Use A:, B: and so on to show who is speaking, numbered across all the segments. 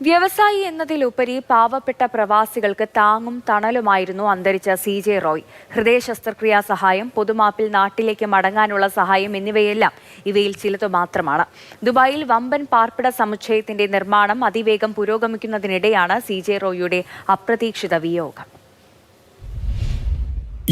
A: വ്യവസായി എന്നതിലുപരി പാവപ്പെട്ട പ്രവാസികൾക്ക് താങ്ങും തണലുമായിരുന്നു അന്തരിച്ച CJ റോയ്. ഹൃദയ ശസ്ത്രക്രിയാ സഹായം, പൊതുമാപ്പിൽ നാട്ടിലേക്ക് മടങ്ങാനുള്ള സഹായം എന്നിവയെല്ലാം ഇവയിൽ ചിലതു മാത്രമാണ്. ദുബായിൽ വമ്പൻ പാർപ്പിട സമുച്ചയത്തിന്റെ നിർമ്മാണം അതിവേഗം പുരോഗമിക്കുന്നതിനിടെയാണ് CJ റോയിയുടെ അപ്രതീക്ഷിത വിയോഗം.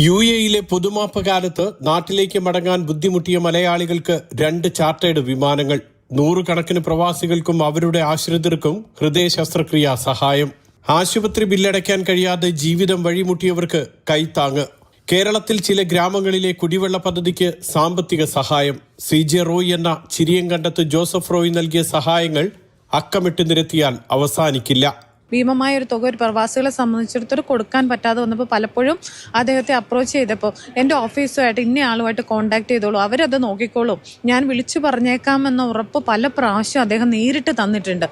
B: UAE പൊതുമാപ്പ് കാലത്ത് നാട്ടിലേക്ക് മടങ്ങാൻ ബുദ്ധിമുട്ടിയ മലയാളികൾക്ക് 2 ചാർട്ടേഡ് വിമാനങ്ങൾ. 100 കണക്കിന് പ്രവാസികൾക്കും അവരുടെ ആശ്രിതർക്കും ഹൃദയ ശസ്ത്രക്രിയാ സഹായം. ആശുപത്രി ബില്ലടയ്ക്കാൻ കഴിയാതെ ജീവിതം വഴിമുട്ടിയവർക്ക് കൈത്താങ്ങ്. കേരളത്തിൽ ചില ഗ്രാമങ്ങളിലെ കുടിവെള്ള പദ്ധതിക്ക് സാമ്പത്തിക സഹായം. CJ റോയ് എന്ന ചിരിയങ്കണ്ടത്ത് ജോസഫ് റോയ് നൽകിയ സഹായങ്ങൾ അക്കമിട്ട് നിരത്തിയാൽ അവസാനിക്കില്ല.
C: ഭീമമായ ഒരു തുക ഒരു പ്രവാസികളെ സംബന്ധിച്ചിടത്തോളം കൊടുക്കാൻ പറ്റാതെ വന്നപ്പോൾ പലപ്പോഴും അദ്ദേഹത്തെ അപ്രോച്ച് ചെയ്തപ്പോൾ എൻ്റെ ഓഫീസുമായിട്ട് ഇന്ന ആളുമായിട്ട് കോൺടാക്ട് ചെയ്തോളൂ, അവരത് നോക്കിക്കോളും, ഞാൻ വിളിച്ചു പറഞ്ഞേക്കാമെന്ന ഉറപ്പ് പല പ്രാവശ്യം അദ്ദേഹം നേരിട്ട് തന്നിട്ടുണ്ട്.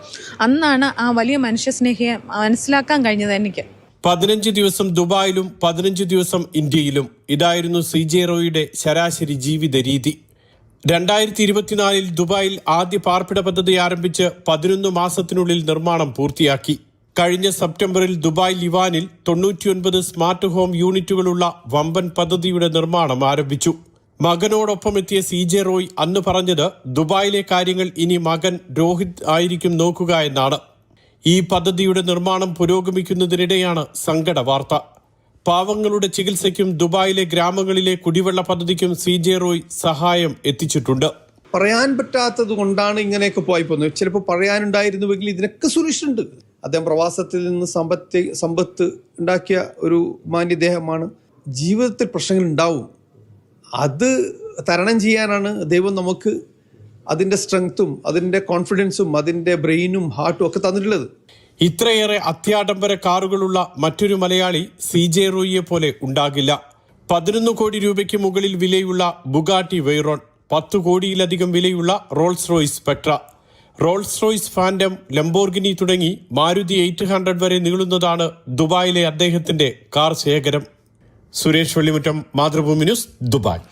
C: അന്നാണ് ആ വലിയ മനുഷ്യസ്നേഹിയെ മനസ്സിലാക്കാൻ കഴിഞ്ഞത് എനിക്ക്.
B: 15 ദിവസം ദുബായിലും 15 ദിവസം ഇന്ത്യയിലും. ഇതായിരുന്നു CJ റോയിയുടെ ശരാശരി ജീവിത രീതി. 2024 ദുബായിൽ ആദ്യ പാർപ്പിട പദ്ധതി ആരംഭിച്ച് 11 മാസത്തിനുള്ളിൽ നിർമ്മാണം പൂർത്തിയാക്കി. കഴിഞ്ഞ സെപ്റ്റംബറിൽ ദുബായ് ലിവാനിൽ 99 സ്മാർട്ട് ഹോം യൂണിറ്റുകളുള്ള വമ്പൻ പദ്ധതിയുടെ നിർമ്മാണം ആരംഭിച്ചു. മകനോടൊപ്പം എത്തിയ CJ റോയ് അന്ന് പറഞ്ഞത് ദുബായിലെ കാര്യങ്ങൾ ഇനി മകൻ രോഹിത് ആയിരിക്കും നോക്കുക എന്നാണ്. ഈ പദ്ധതിയുടെ നിർമ്മാണം പുരോഗമിക്കുന്നതിനിടെയാണ് സങ്കട വാർത്ത. പാവങ്ങളുടെ ചികിത്സയ്ക്കും ദുബായിലെ ഗ്രാമങ്ങളിലെ കുടിവെള്ള പദ്ധതിക്കും CJ റോയ് സഹായം എത്തിച്ചിട്ടുണ്ട്.
D: പറയാൻ പറ്റാത്തത് കൊണ്ടാണ് ഇങ്ങനെയൊക്കെ പോയി പോകുന്നത്. ചിലപ്പോൾ പറയാനുണ്ടായിരുന്നുവെങ്കിൽ ഇതിനൊക്കെ സൊല്യൂഷൻ ഉണ്ട്. അദ്ദേഹം പ്രവാസത്തിൽ നിന്ന് സമ്പത്ത് ഉണ്ടാക്കിയ ഒരു മാന്യദേഹമാണ്. ജീവിതത്തിൽ പ്രശ്നങ്ങൾ ഉണ്ടാവും, അത് തരണം ചെയ്യാനാണ് ദൈവം നമുക്ക് അതിൻ്റെ സ്ട്രെങ്ത്തും അതിൻ്റെ കോൺഫിഡൻസും അതിൻ്റെ ബ്രെയിനും ഹാർട്ടും ഒക്കെ തന്നിട്ടുള്ളത്.
B: ഇത്രയേറെ അത്യാഡംബര കാറുകളുള്ള മറ്റൊരു മലയാളി CJ റോയിയെ പോലെ ഉണ്ടാകില്ല. 11 കോടി രൂപയ്ക്ക് മുകളിൽ വിലയുള്ള ബുഗാട്ടി വെയ്റോൺ, 10 കോടിയിലധികം വിലയുള്ള Rolls Royce Spectre, Rolls Royce Phantom, Lamborghini തുടങ്ങി മാരുതി 800 വരെ നീളുന്നതാണ് ദുബായിലെ അദ്ദേഹത്തിന്റെ കാർ ശേഖരം. Suresh Vellimuttam, Mathrubhumi news, Dubai.